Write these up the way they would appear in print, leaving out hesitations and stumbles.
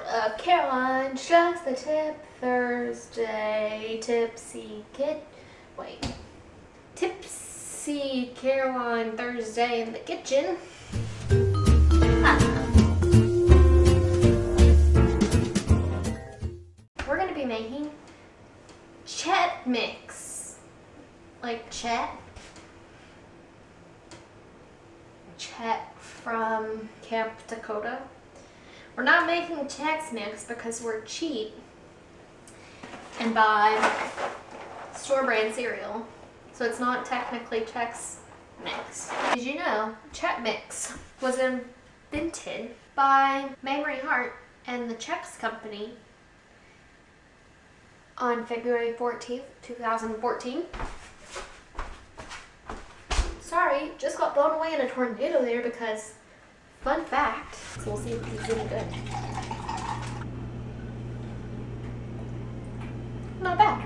episode of Caroline's Just the Tip Thursday. Tipsy Caroline Thursday in the kitchen. We're gonna be making CHET mix. Like CHET. CHET from Camp Dakota. We're not making Chex Mix because we're cheap and buy store brand cereal. So it's not technically Chex Mix. Did you know CHET Mix was invented by Mamrie Hart and the Chex Company on February 14th, 2014. Sorry, just got blown away in a tornado there because, fun fact, so we'll see if this is any good. Not bad.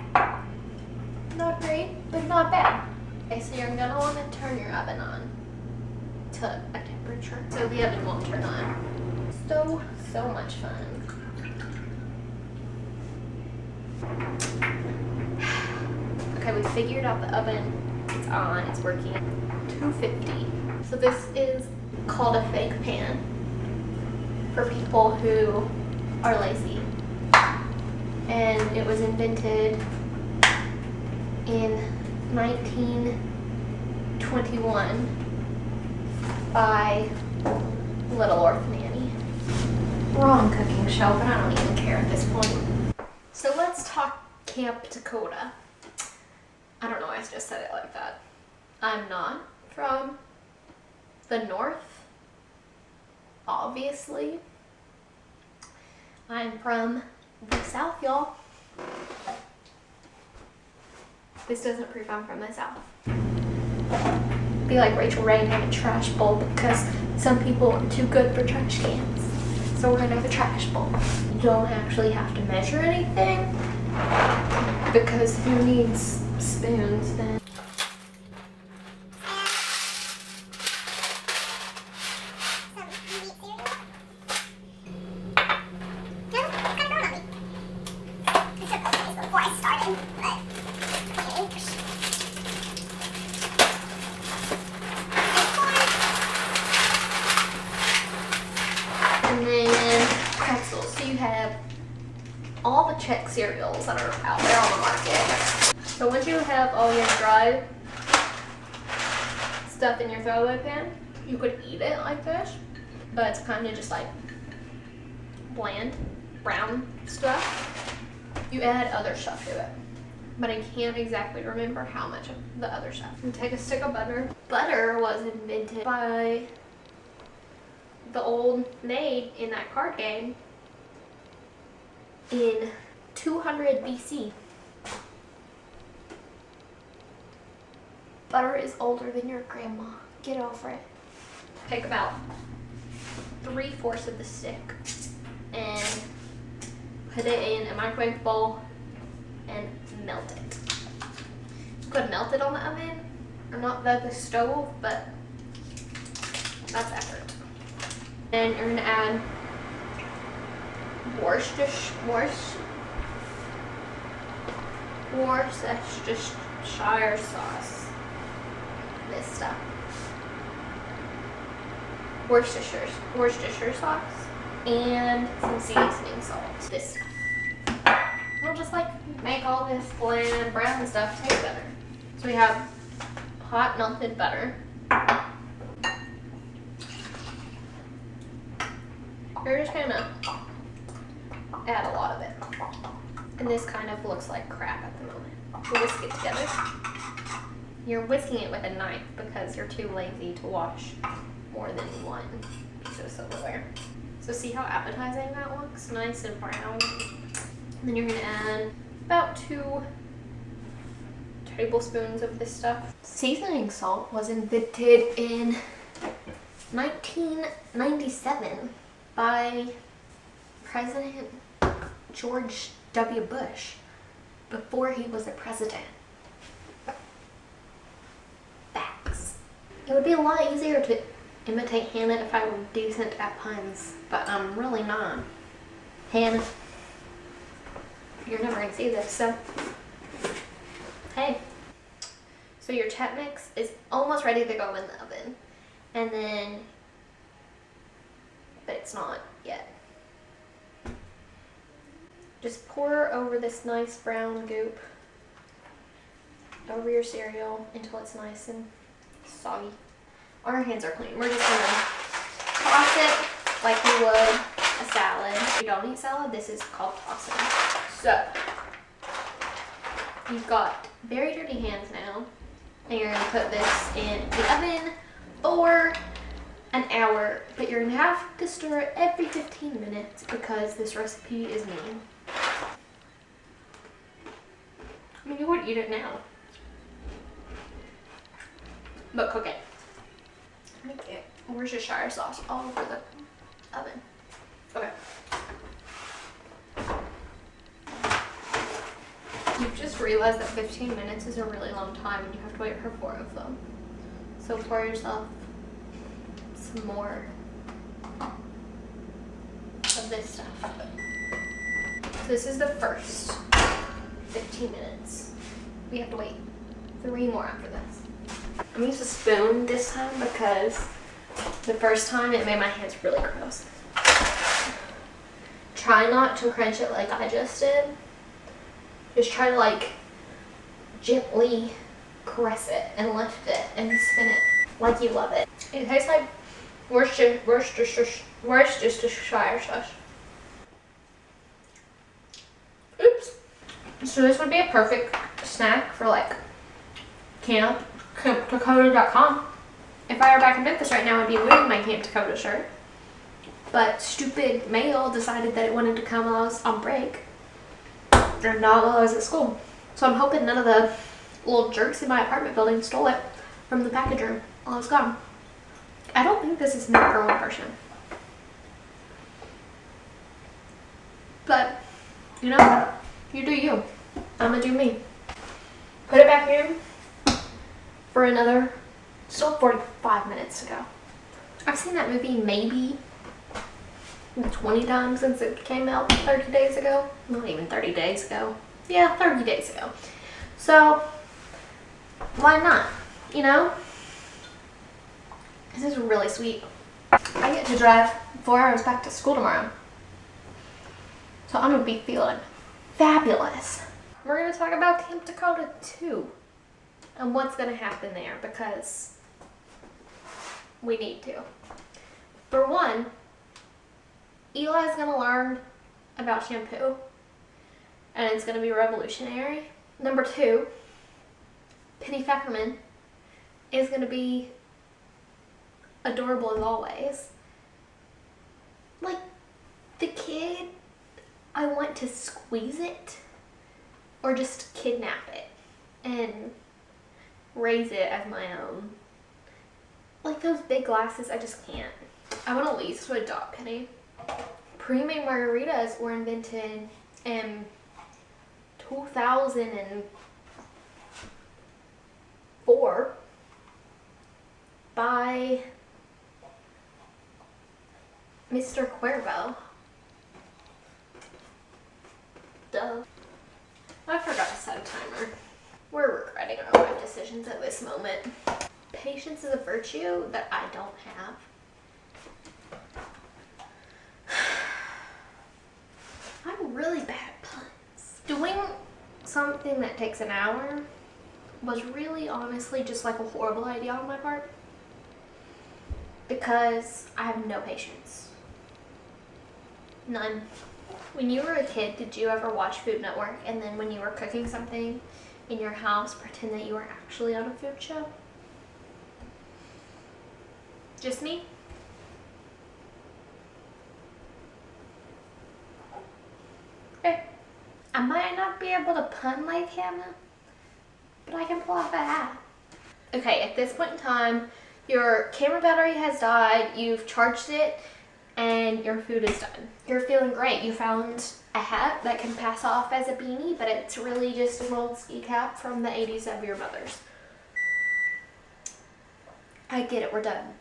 Not great, but not bad. Okay, so you're gonna want to turn your oven on to a temperature so the oven won't turn on. So much fun. Okay, we figured out the oven. It's on, it's working. 250. So this is called a fake pan for people who are lazy. And it was invented in 1921 by Little Orphan Annie. Wrong cooking show, but I don't even care at this point. So let's talk Camp Dakota. I don't know why I just said it like that. I'm not from the north, obviously. I'm from the south, y'all. This doesn't prove I'm from the south. Be like Rachel Ray and have a trash bowl because some people are too good for trash cans. So we're gonna have a trash bowl. You don't actually have to measure anything because who needs spoons then? And then pretzels. So you have all the Chex cereals that are out there on the market. So once you have all your dry stuff in your throwaway pan, you could eat it like this, but it's kind of just like bland, brown stuff. You add other stuff to it, but I can't exactly remember how much of the other stuff. And take a stick of butter. Butter was invented by the old maid in that card game in 200 BC. Butter is older than your grandma. Get over it. Take about 3/4 of the stick and put it in a microwave bowl and melt it. You could melt it on the oven or not the stove, but that's effort. Then you're gonna add Worcestershire sauce. This stuff. Worcestershire sauce and some seasoning salt. This stuff. We'll just like make all this bland brown stuff taste better. So we have hot melted butter. You're just gonna add a lot of it. And this kind of looks like crap at the moment. So whisk it together. You're whisking it with a knife because you're too lazy to wash more than one piece of silverware. So see how appetizing that looks? Nice and brown. And then you're gonna add about 2 tablespoons of this stuff. Seasoning salt was invented in 1997 by President George W. Bush before he was a president. Facts. It would be a lot easier to imitate Hannah if I were decent at puns, but I'm really not. Hannah, you're never gonna see this, so hey. So your CHET mix is almost ready to go in the oven, and then, but it's not yet. Just pour over this nice brown goop over your cereal until it's nice and soggy. Our hands are clean. We're just gonna toss it like we would a salad. If you don't eat salad, this is called tossing. So, you've got very dirty hands now, and you're gonna put this in the oven for an hour, but you're gonna have to stir it every 15 minutes because this recipe is mean. I mean, you would eat it now, but cook it. Okay, Worcestershire sauce all over the oven. Okay. You've just realized that 15 minutes is a really long time and you have to wait for 4 of them. So pour yourself some more of this stuff. So this is the first 15 minutes. We have to wait 3 more after this. I'm gonna use a spoon this time because the first time it made my hands really gross. Try not to crunch it like I just did. Just try to like gently caress it and lift it and spin it like you love it. It tastes like Worcestershire sauce. Oops. So this would be a perfect snack for like campdakota.com. If I were back in Memphis right now, I'd be wearing my Camp Dakota shirt. But stupid mail decided that it wanted to come while I was on break. And not while I was at school. So I'm hoping none of the little jerks in my apartment building stole it from the package room while I was gone. I don't think this is meant for one person. But, you know, you do you. I'm gonna do me. Put it back in for another, still 45 minutes to go. I've seen that movie maybe 20 times since it came out 30 days ago. Not even 30 days ago. Yeah, 30 days ago. So, why not? You know? This is really sweet. I get to drive 4 hours back to school tomorrow. So I'm gonna be feeling fabulous. We're gonna talk about Camp Dakota 2 and what's gonna happen there because we need to. For one, Eli's gonna learn about shampoo and it's gonna be revolutionary. Number 2, Penny Feckerman is gonna be adorable as always. Like, the kid, I want to squeeze it or just kidnap it and raise it as my own. Like those big glasses, I just can't. I want to lease to adopt Penny. Pre-made margaritas were invented in 2004 by Mr. Cuervo. Duh. I forgot to set a timer. We're regretting our life decisions at this moment. Patience is a virtue that I don't have. I'm really bad at puns. Doing something that takes an hour was really honestly just like a horrible idea on my part because I have no patience. None. When you were a kid, did you ever watch Food Network and then when you were cooking something in your house, pretend that you were actually on a food show? Just me? Okay. I might not be able to pun like Hannah, but I can pull off a hat. Okay, at this point in time, your camera battery has died, you've charged it, and your food is done. You're feeling great. You found a hat that can pass off as a beanie, but it's really just an old ski cap from the 80s of your mother's. I get it, we're done.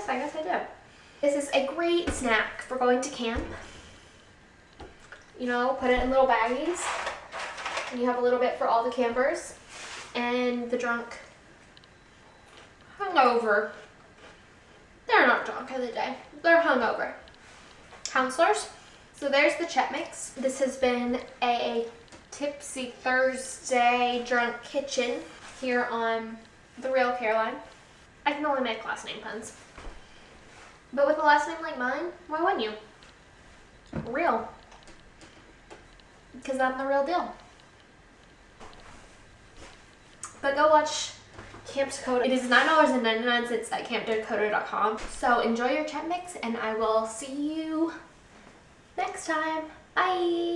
Yes, I guess I do. This is a great snack for going to camp. You know, put it in little baggies. And you have a little bit for all the campers and the drunk. Hungover. They're not drunk of the day. They're hungover. Counselors. So there's the CHET mix. This has been a Tipsy Thursday drunk kitchen here on The Real Caroline. I can only make last name puns. But with a last name like mine, why wouldn't you? Real. Because I'm the real deal. But go watch Camp Dakota. It is $9.99 at campdakota.com. So enjoy your CHET mix, and I will see you next time. Bye.